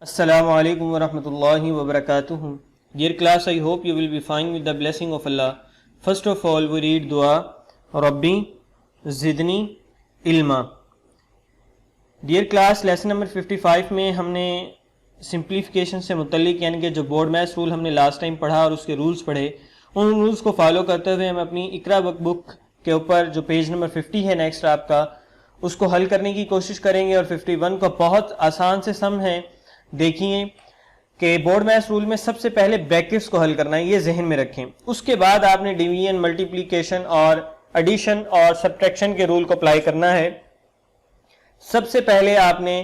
Assalamu alaikum wa rahmatullahi wa barakatuh. Dear class, I hope you will be fine with the blessing of Allah. First of all, we read dua, Rabbi Zidni Ilma. Dear class, lesson number 55 में हमने simplification से मुतल्लिक यानी कि जो board maths rule हमने last time पढ़ा और उसके रूल्स पढ़े, उन रूल्स को फॉलो करते हुए हम अपनी इकरा बुक के ऊपर जो पेज नंबर 50 है नेक्स्ट आपका, उसको हल करने की कोशिश करेंगे। और 51 का बहुत आसान से सम है। देखिए कि बोर्ड मैथ्स रूल में सबसे पहले ब्रैकेट्स को हल करना है, ये जहन में रखें। उसके बाद आपने डिवीजन, मल्टीप्लिकेशन और एडिशन और सब्ट्रैक्शन के रूल को अप्लाई करना है। सबसे पहले आपने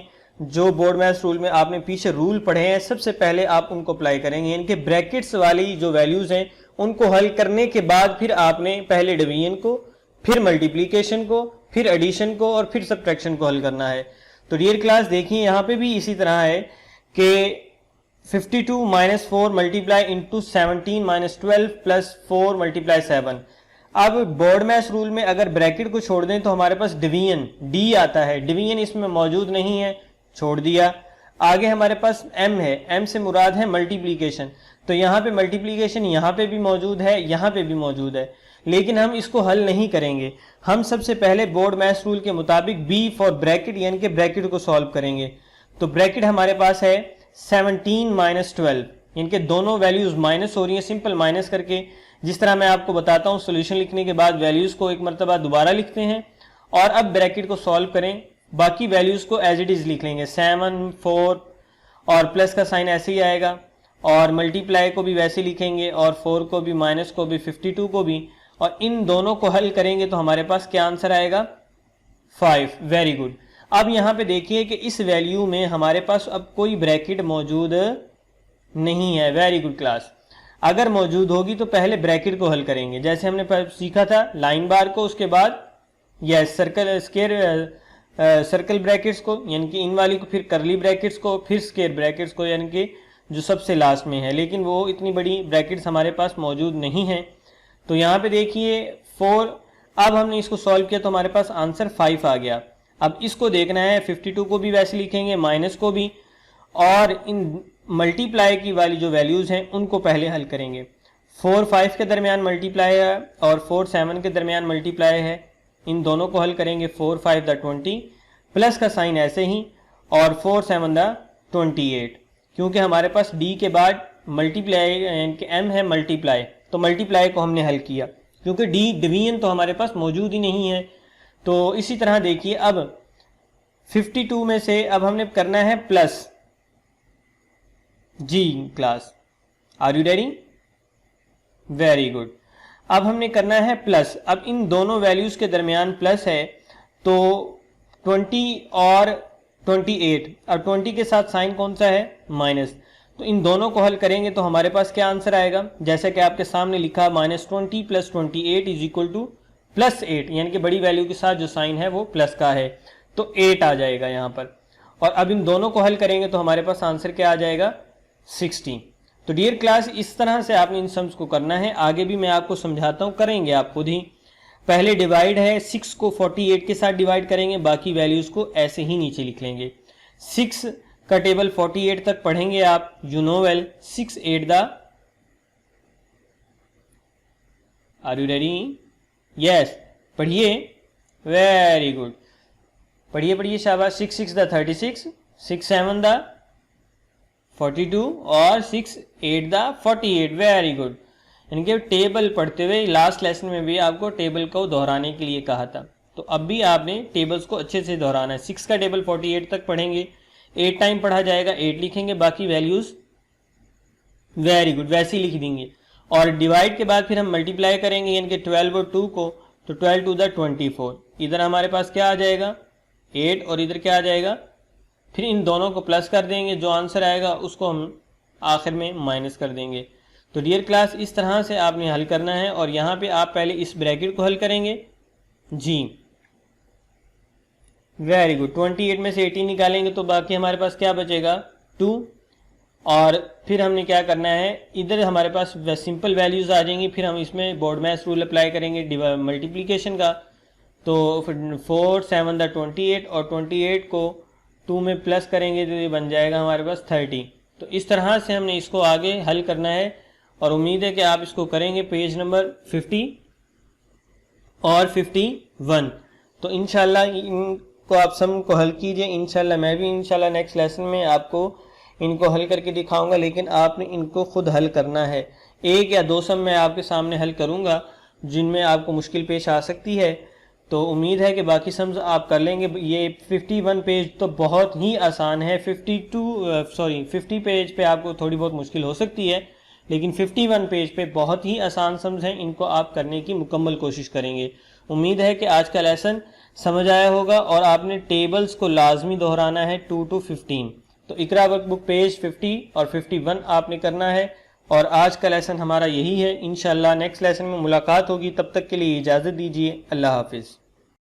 जो बोर्ड मैथ्स रूल में आपने पीछे रूल पढ़े हैं, सबसे पहले आप उनको अप्लाई करेंगे। इनके ब्रैकेट्स वाली जो वैल्यूज हैं उनको हल करने के बाद फिर आपने पहले डिवीजन को, फिर मल्टीप्लिकेशन को, फिर एडिशन को और फिर सब्ट्रैक्शन को हल करना है। तो डियर क्लास देखिए यहाँ पे भी इसी तरह है कि 52 minus 4 multiply into 17 minus 12 plus 4 multiply 7। अब बोर्ड मैथ्स रूल में अगर ब्रैकेट को छोड़ दें तो हमारे पास डिवीजन डी आता है। डिवीजन इसमें मौजूद नहीं है, छोड़ दिया। आगे हमारे पास एम है, एम से मुराद है मल्टीप्लिकेशन। तो यहाँ पे मल्टीप्लिकेशन यहाँ पे भी मौजूद है, यहाँ पे भी मौजूद है, लेकिन हम इसको हल नहीं करेंगे। हम सबसे पहले बोर्ड मैथ्स रूल के मुताबिक बी फॉर ब्रैकेट यानी कि ब्रैकेट को सॉल्व करेंगे। तो ब्रैकेट हमारे पास है 17 माइनस 12, इनके दोनों वैल्यूज माइनस हो रही है। सिंपल माइनस करके, जिस तरह मैं आपको बताता हूँ, सोल्यूशन लिखने के बाद वैल्यूज को एक मरतबा दोबारा लिखते हैं और अब ब्रैकेट को सॉल्व करें। बाकी वैल्यूज को एज इट इज लिख लेंगे, 7 4 और प्लस का साइन ऐसे ही आएगा, और मल्टीप्लाई को भी वैसे लिखेंगे, और 4 को भी, माइनस को भी, 52 को भी, और इन दोनों को हल करेंगे तो हमारे पास क्या आंसर आएगा, 5। Very good. अब यहां पे देखिए कि इस वैल्यू में हमारे पास अब कोई ब्रैकेट मौजूद नहीं है। Very good class. अगर मौजूद होगी तो पहले ब्रैकेट को हल करेंगे, जैसे हमने सीखा था लाइन बार को, उसके बाद yes circle square circle brackets को यानी कि इन वाली को, फिर करली ब्रैकेट्स को, फिर स्क्वायर ब्रैकेट्स को यानी कि जो सबसे लास्ट में है, लेकिन वो इतनी बड़ी ब्रैकेट्स हमारे पास मौजूद नहीं है। तो यहाँ पे देखिए 4, अब हमने इसको सॉल्व किया तो हमारे पास आंसर 5 आ गया। अब इसको देखना है, 52 को भी वैसे लिखेंगे, माइनस को भी, और इन मल्टीप्लाई की वाली जो वैल्यूज हैं उनको पहले हल करेंगे। 4 5 के दरमियान मल्टीप्लाई है और 4 7 के दरमियान मल्टीप्लाई है, इन दोनों को हल करेंगे। 4 5 द 20, प्लस का साइन ऐसे ही, और 4 7 द 28। क्योंकि हमारे पास डी के बाद मल्टीप्लाई यानी कि एम है मल्टीप्लाई, तो मल्टीप्लाई को हमने हल किया, क्योंकि डी डिवीजन तो हमारे पास मौजूद ही नहीं है। तो इसी तरह देखिए अब 52 में से अब हमने करना है प्लस। जी class, are you ready? Very good. अब हमने करना है प्लस। अब इन दोनों वैल्यूज के दरमियान प्लस है, तो 20 और 28, और 20 के साथ साइन कौन सा है, माइनस। तो इन दोनों को हल करेंगे तो हमारे पास क्या आंसर आएगा, जैसा कि आपके सामने लिखा, -20 + 28 इज इक्वल टू +8, यानी कि बड़ी वैल्यू के साथ जो साइन है वो प्लस का है, तो 8 आ जाएगा यहाँ पर। और अब इन दोनों को हल करेंगे तो हमारे पास आंसर क्या आ जाएगा, 60। तो डियर क्लास, इस तरह से आपने इन सम्स को करना है। आगे भी मैं आपको समझाता हूँ, करेंगे आप खुद ही। पहले डिवाइड है, 6 को 48 के साथ डिवाइड करेंगे, बाकी वैल्यूज को ऐसे ही नीचे लिख लेंगे। 6 का टेबल 48 तक पढ़ेंगे आप, you know well. 6 8 the, are you ready? Yes, पढ़िए। वेरी गुड, पढ़िए पढ़िए, शाबाश। 6 6 द 36, 6 7 द 42 और 6 8 द 48। Very good. इनके टेबल पढ़ते हुए लास्ट लेसन में भी आपको टेबल को दोहराने के लिए कहा था, तो अब भी आपने टेबल्स को अच्छे से दोहराना है। 6 का टेबल 48 तक पढ़ेंगे, 8 टाइम पढ़ा जाएगा, 8 लिखेंगे, बाकी वैल्यूज वेरी गुड वैसे ही लिख देंगे। और डिवाइड के बाद फिर हम मल्टीप्लाई करेंगे, यानी कि 12 और 2 को, तो 12 2 द 24। इधर हमारे पास क्या आ जाएगा, 8, और इधर क्या आ जाएगा, फिर इन दोनों को प्लस कर देंगे, जो आंसर आएगा उसको हम आखिर में माइनस कर देंगे। तो डियर क्लास, इस तरह से आपने हल करना है। और यहाँ पे आप पहले इस ब्रैकेट को हल करेंगे। जी वेरी गुड। 28 में से 18 निकालेंगे तो बाकी हमारे पास क्या बचेगा, 2। और फिर हमने क्या करना है, इधर हमारे पास सिंपल वैल्यूज आ जाएंगी, फिर हम इसमें बोर्ड मैथ्स रूल अप्लाई करेंगे मल्टीप्लिकेशन का। तो 4 7 द 28, और 28 को 2 में प्लस करेंगे तो ये बन जाएगा हमारे पास 30। तो इस तरह से हमने इसको आगे हल करना है और उम्मीद है कि आप इसको करेंगे पेज नंबर 50 और 51। तो इंशाल्लाह इनको आप सब को हल कीजिए। इंशाल्लाह मैं भी इंशाल्लाह नेक्स्ट लेसन में आपको इनको हल करके दिखाऊंगा, लेकिन आपने इनको खुद हल करना है। एक या दो सम मैं आपके सामने हल करूंगा जिनमें आपको मुश्किल पेश आ सकती है, तो उम्मीद है कि बाकी सम्स आप कर लेंगे। ये 51 पेज तो बहुत ही आसान है। 50 पेज पे आपको थोड़ी बहुत मुश्किल हो सकती है, लेकिन 51 पेज पे बहुत ही आसान सम्स हैं। इनको आप करने की मुकम्मल कोशिश करेंगे। उम्मीद है कि आज का लेसन समझ आया होगा और आपने टेबल्स को लाजमी दोहराना है 2 to 15। तो इकरा वर्कबुक पेज 50 और 51 आपने करना है। और आज का लेसन हमारा यही है। इंशाल्लाह नेक्स्ट लेसन में मुलाकात होगी। तब तक के लिए इजाज़त दीजिए। अल्लाह हाफिज़।